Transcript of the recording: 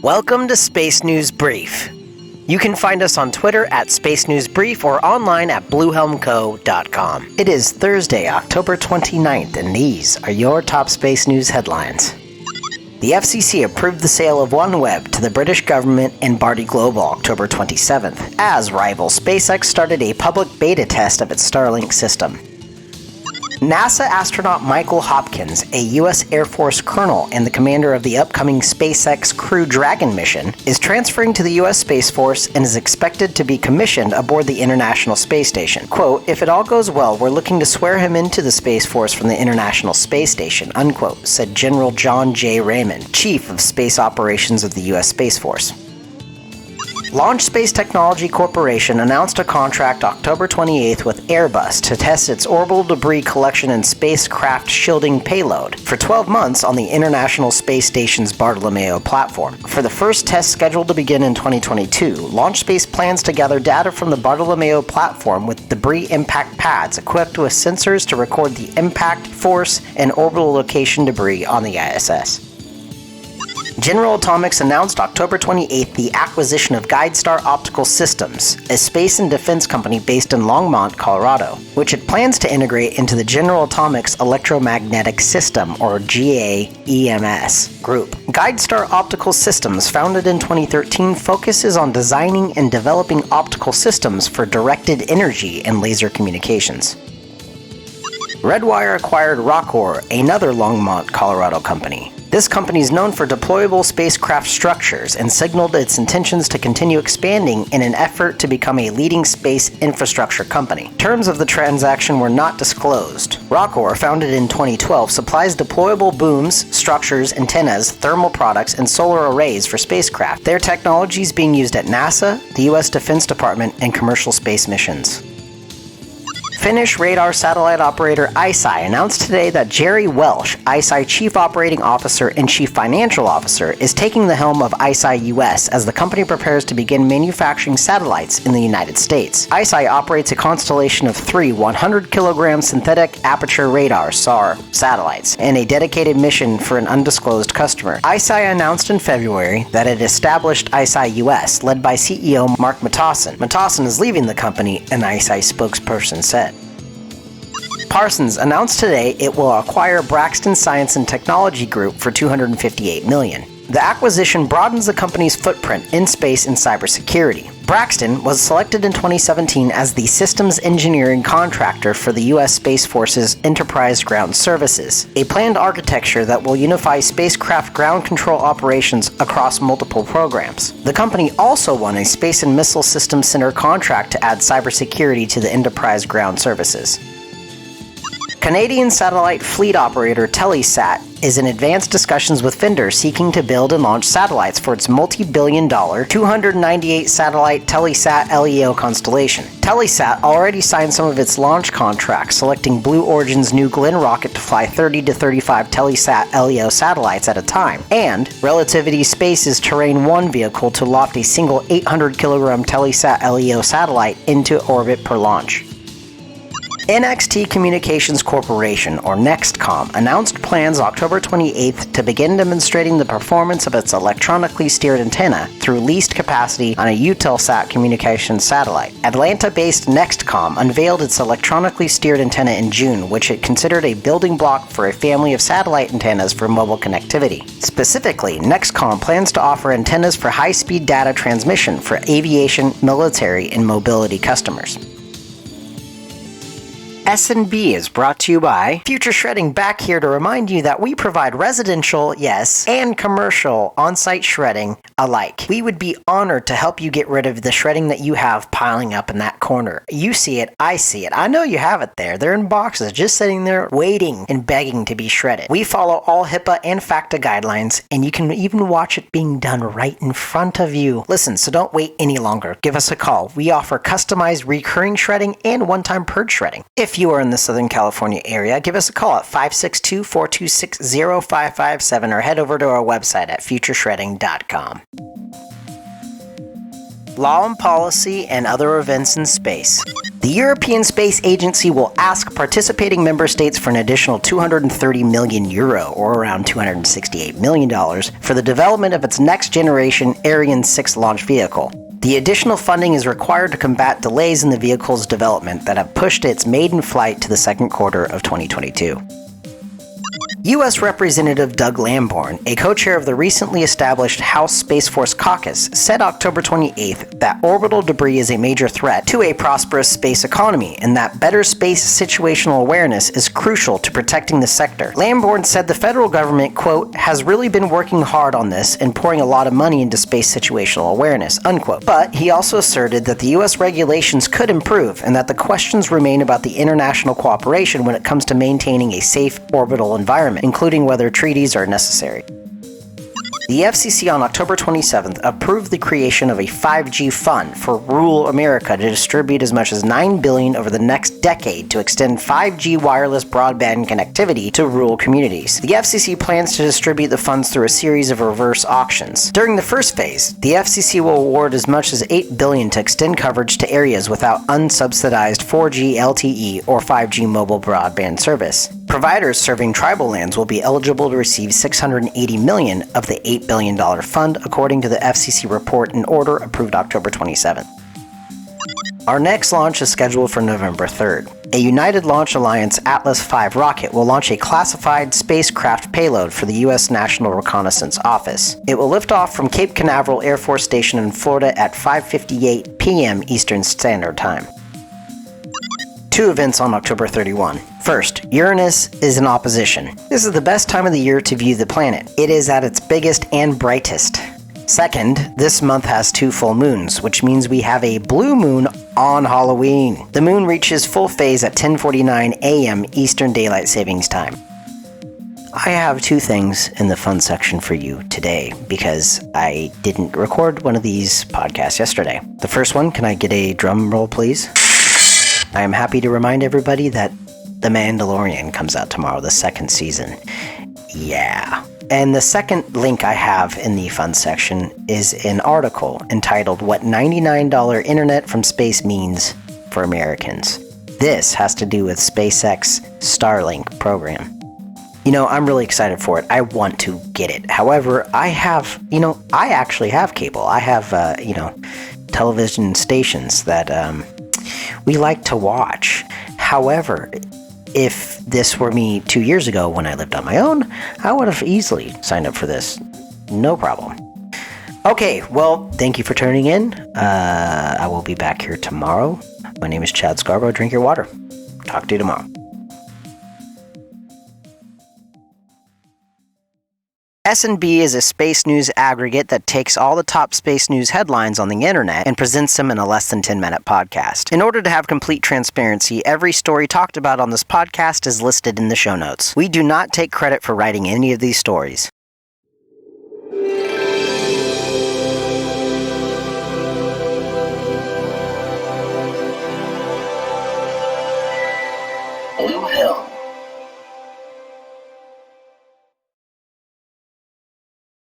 Welcome to Space News Brief. You can find us on Twitter at Space News Brief or online at bluehelmco.com. It is Thursday, October 29th, and these are your top space news headlines. The FCC approved the sale of OneWeb to the British government and Bharti Global October 27th, as rival SpaceX started a public beta test of its Starlink system. NASA astronaut Michael Hopkins, a U.S. Air Force colonel and the commander of the upcoming SpaceX Crew Dragon mission, is transferring to the U.S. Space Force and is expected to be commissioned aboard the International Space Station. Quote, "If it all goes well, we're looking to swear him into the Space Force from the International Space Station," unquote, said General John J. Raymond, Chief of Space Operations of the U.S. Space Force. Launchspace Technology Corporation announced a contract October 28th with Airbus to test its orbital debris collection and spacecraft shielding payload for 12 months on the International Space Station's Bartolomeo platform. For the first test scheduled to begin in 2022, Launchspace plans to gather data from the Bartolomeo platform with debris impact pads equipped with sensors to record the impact, force, and orbital location debris on the ISS. General Atomics announced October 28th the acquisition of Guidestar Optical Systems, a space and defense company based in Longmont, Colorado, which it plans to integrate into the General Atomics Electromagnetic System, or GAEMS, group. Guidestar Optical Systems, founded in 2013, focuses on designing and developing optical systems for directed energy and laser communications. Redwire acquired Roccor, another Longmont, Colorado company. This company is known for deployable spacecraft structures and signaled its intentions to continue expanding in an effort to become a leading space infrastructure company. Terms of the transaction were not disclosed. Roccor, founded in 2012, supplies deployable booms, structures, antennas, thermal products, and solar arrays for spacecraft. Their technology is being used at NASA, the U.S. Defense Department, and commercial space missions. Finnish radar satellite operator Iceye announced today that Jerry Welsh, Iceye Chief Operating Officer and Chief Financial Officer, is taking the helm of Iceye US as the company prepares to begin manufacturing satellites in the United States. Iceye operates a constellation of 3 100-kilogram synthetic aperture radar (SAR) satellites and a dedicated mission for an undisclosed customer. Iceye announced in February that it established Iceye US, led by CEO Mark Matosson. Matosson is leaving the company, an Iceye spokesperson said. Parsons announced today it will acquire Braxton Science Technology Group for $258 million. The acquisition broadens the company's footprint in space and cybersecurity. Braxton was selected in 2017 as the systems engineering contractor for the U.S. Space Force's Enterprise Ground Services, a planned architecture that will unify spacecraft ground control operations across multiple programs. The company also won a Space and Missile Systems Center contract to add cybersecurity to the Enterprise Ground Services. Canadian satellite fleet operator Telesat is in advanced discussions with vendors seeking to build and launch satellites for its multi-billion-dollar 298-satellite Telesat LEO constellation. Telesat already signed some of its launch contracts, selecting Blue Origin's New Glenn rocket to fly 30 to 35 Telesat LEO satellites at a time, and Relativity Space's Terrain 1 vehicle to loft a single 800-kilogram Telesat LEO satellite into orbit per launch. NXT Communications Corporation, or NXTCOMM, announced plans October 28th to begin demonstrating the performance of its electronically steered antenna through leased capacity on a Eutelsat communications satellite. Atlanta-based NXTCOMM unveiled its electronically steered antenna in June, which it considered a building block for a family of satellite antennas for mobile connectivity. Specifically, NXTCOMM plans to offer antennas for high-speed data transmission for aviation, military, and mobility customers. SNB is brought to you by Future Shredding, back here to remind you that we provide residential, yes, and commercial on-site shredding alike. We would be honored to help you get rid of the shredding that you have piling up in that corner. You see it, I see it. I know you have it there. They're in boxes just sitting there waiting and begging to be shredded. We follow all HIPAA and FACTA guidelines, and you can even watch it being done right in front of you. Listen, so don't wait any longer. Give us a call. We offer customized recurring shredding and one-time purge shredding. If you are in the Southern California area, give us a call at 562-426-0557 or head over to our website at futureshredding.com. law and policy, and other events in space. The European Space Agency will ask participating member states for an additional €230 million, or around $268 million, for the development of its next-generation Ariane 6 launch vehicle. The additional funding is required to combat delays in the vehicle's development that have pushed its maiden flight to the second quarter of 2022. U.S. Representative Doug Lamborn, a co-chair of the recently established House Space Force Caucus, said October 28th that orbital debris is a major threat to a prosperous space economy and that better space situational awareness is crucial to protecting the sector. Lamborn said the federal government, quote, has really been working hard on this and pouring a lot of money into space situational awareness, unquote. But he also asserted that the U.S. regulations could improve and that the questions remain about the international cooperation when it comes to maintaining a safe orbital environment, including whether treaties are necessary. The FCC on October 27th approved the creation of a 5G fund for rural America to distribute as much as $9 billion over the next decade to extend 5G wireless broadband connectivity to rural communities. The FCC plans to distribute the funds through a series of reverse auctions. During the first phase, the FCC will award as much as $8 billion to extend coverage to areas without unsubsidized 4G LTE or 5G mobile broadband service. Providers serving tribal lands will be eligible to receive $680 million of the $8 billion fund, according to the FCC report and order approved October 27th. Our next launch is scheduled for November 3rd. A United Launch Alliance Atlas V rocket will launch a classified spacecraft payload for the U.S. National Reconnaissance Office. It will lift off from Cape Canaveral Air Force Station in Florida at 5:58 p.m. Eastern Standard Time. Two events on October 31. First, Uranus is in opposition. This is the best time of the year to view the planet. It is at its biggest and brightest. Second, this month has two full moons, which means we have a blue moon on Halloween. The moon reaches full phase at 10:49 a.m. Eastern Daylight Savings Time. I have two things in the fun section for you today because I didn't record one of these podcasts yesterday. The first one, can I get a drum roll, please? I am happy to remind everybody that The Mandalorian comes out tomorrow, the second season. Yeah. And the second link I have in the fun section is an article entitled What $99 Internet from Space Means for Americans. This has to do with SpaceX Starlink program. You know, I'm really excited for it. I want to get it. However, I actually have cable. I have, television stations that we like to watch. However, if this were me 2 years ago when I lived on my own, I would have easily signed up for this. No problem. Okay, well, thank you for tuning in. I will be back here tomorrow. My name is Chad Scarborough. Drink your water. Talk to you tomorrow. SNB is a space news aggregate that takes all the top space news headlines on the internet and presents them in a less than 10-minute podcast. In order to have complete transparency, every story talked about on this podcast is listed in the show notes. We do not take credit for writing any of these stories. Blue Hill.